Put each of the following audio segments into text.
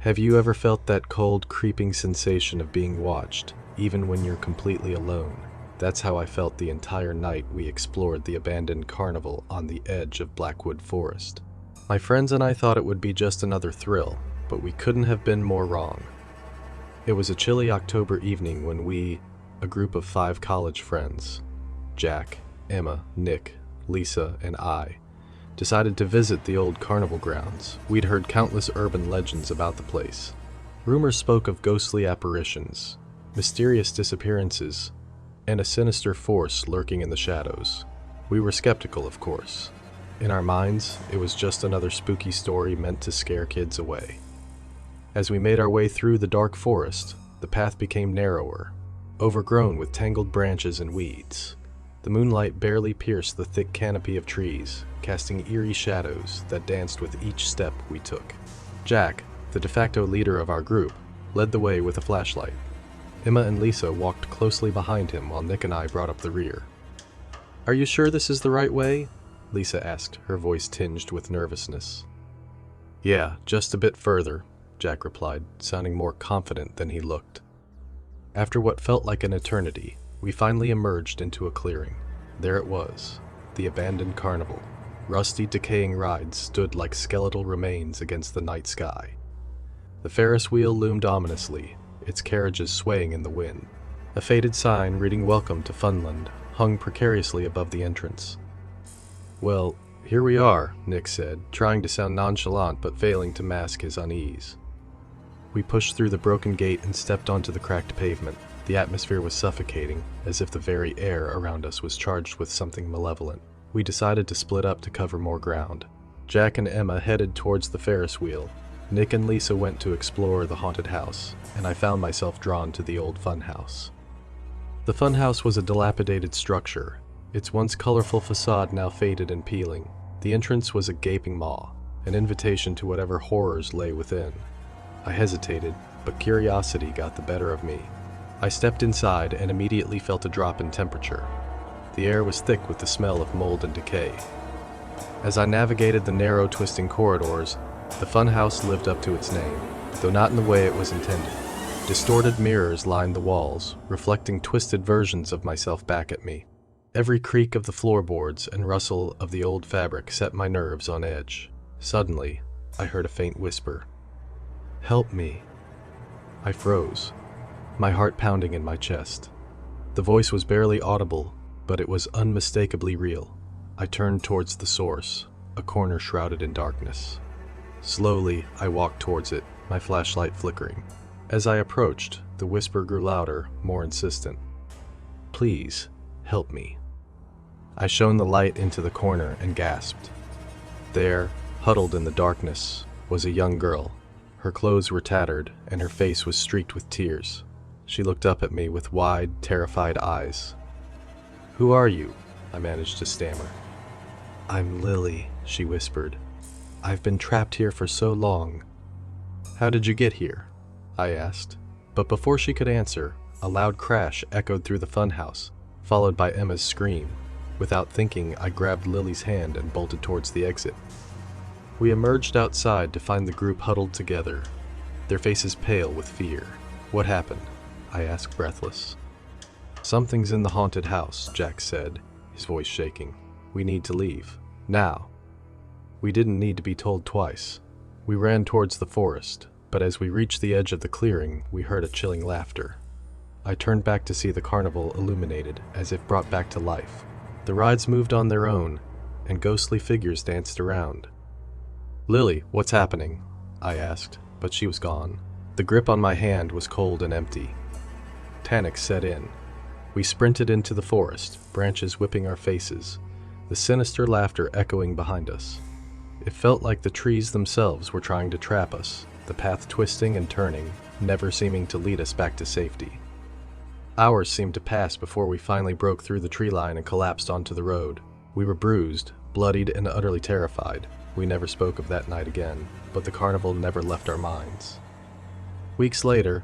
Have you ever felt that cold, creeping sensation of being watched, even when you're completely alone? That's how I felt the entire night we explored the abandoned carnival on the edge of Blackwood Forest. My friends and I thought it would be just another thrill, but we couldn't have been more wrong. It was a chilly October evening when we, a group of 5 college friends, Jack, Emma, Nick, Lisa, and I, decided to visit the old carnival grounds. We'd heard countless urban legends about the place. Rumors spoke of ghostly apparitions, mysterious disappearances, and a sinister force lurking in the shadows. We were skeptical, of course. In our minds, it was just another spooky story meant to scare kids away. As we made our way through the dark forest, the path became narrower, overgrown with tangled branches and weeds. The moonlight barely pierced the thick canopy of trees, casting eerie shadows that danced with each step we took. Jack, the de facto leader of our group, led the way with a flashlight. Emma and Lisa walked closely behind him while Nick and I brought up the rear. "Are you sure this is the right way?" Lisa asked, her voice tinged with nervousness. "Yeah, just a bit further," Jack replied, sounding more confident than he looked. After what felt like an eternity, we finally emerged into a clearing. There it was, the abandoned carnival. Rusty, decaying rides stood like skeletal remains against the night sky. The Ferris wheel loomed ominously, its carriages swaying in the wind. A faded sign reading "Welcome to Funland" hung precariously above the entrance. "Well, here we are," Nick said, trying to sound nonchalant but failing to mask his unease. We pushed through the broken gate and stepped onto the cracked pavement. The atmosphere was suffocating, as if the very air around us was charged with something malevolent. We decided to split up to cover more ground. Jack and Emma headed towards the Ferris wheel. Nick and Lisa went to explore the haunted house, and I found myself drawn to the old funhouse. The funhouse was a dilapidated structure, its once colorful facade now faded and peeling. The entrance was a gaping maw, an invitation to whatever horrors lay within. I hesitated, but curiosity got the better of me. I stepped inside and immediately felt a drop in temperature. The air was thick with the smell of mold and decay. As I navigated the narrow, twisting corridors, the funhouse lived up to its name, though not in the way it was intended. Distorted mirrors lined the walls, reflecting twisted versions of myself back at me. Every creak of the floorboards and rustle of the old fabric set my nerves on edge. Suddenly, I heard a faint whisper. "Help me." I froze, my heart pounding in my chest. The voice was barely audible, but it was unmistakably real. I turned towards the source, a corner shrouded in darkness. Slowly, I walked towards it, my flashlight flickering. As I approached, the whisper grew louder, more insistent. "Please, help me." I shone the light into the corner and gasped. There, huddled in the darkness, was a young girl. Her clothes were tattered, and her face was streaked with tears. She looked up at me with wide, terrified eyes. "Who are you?" I managed to stammer. "I'm Lily," she whispered. "I've been trapped here for so long." "How did you get here?" I asked. But before she could answer, a loud crash echoed through the funhouse, followed by Emma's scream. Without thinking, I grabbed Lily's hand and bolted towards the exit. We emerged outside to find the group huddled together, their faces pale with fear. "What happened?" I asked, breathless. "Something's in the haunted house," Jack said, his voice shaking. "We need to leave. Now." We didn't need to be told twice. We ran towards the forest, but as we reached the edge of the clearing, we heard a chilling laughter. I turned back to see the carnival illuminated, as if brought back to life. The rides moved on their own, and ghostly figures danced around. "Lily, what's happening?" I asked, but she was gone. The grip on my hand was cold and empty. Panic set in. We sprinted into the forest, branches whipping our faces, the sinister laughter echoing behind us. It felt like the trees themselves were trying to trap us, the path twisting and turning, never seeming to lead us back to safety. Hours seemed to pass before we finally broke through the tree line and collapsed onto the road. We were bruised, bloodied, and utterly terrified. We never spoke of that night again, but the carnival never left our minds. Weeks later,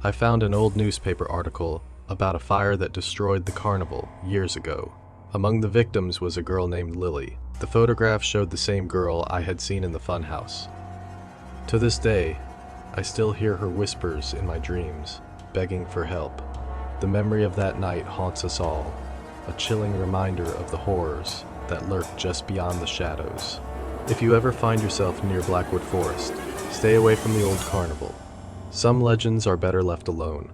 I found an old newspaper article about a fire that destroyed the carnival years ago. Among the victims was a girl named Lily. The photograph showed the same girl I had seen in the funhouse. To this day, I still hear her whispers in my dreams, begging for help. The memory of that night haunts us all, a chilling reminder of the horrors that lurk just beyond the shadows. If you ever find yourself near Blackwood Forest, stay away from the old carnival. Some legends are better left alone.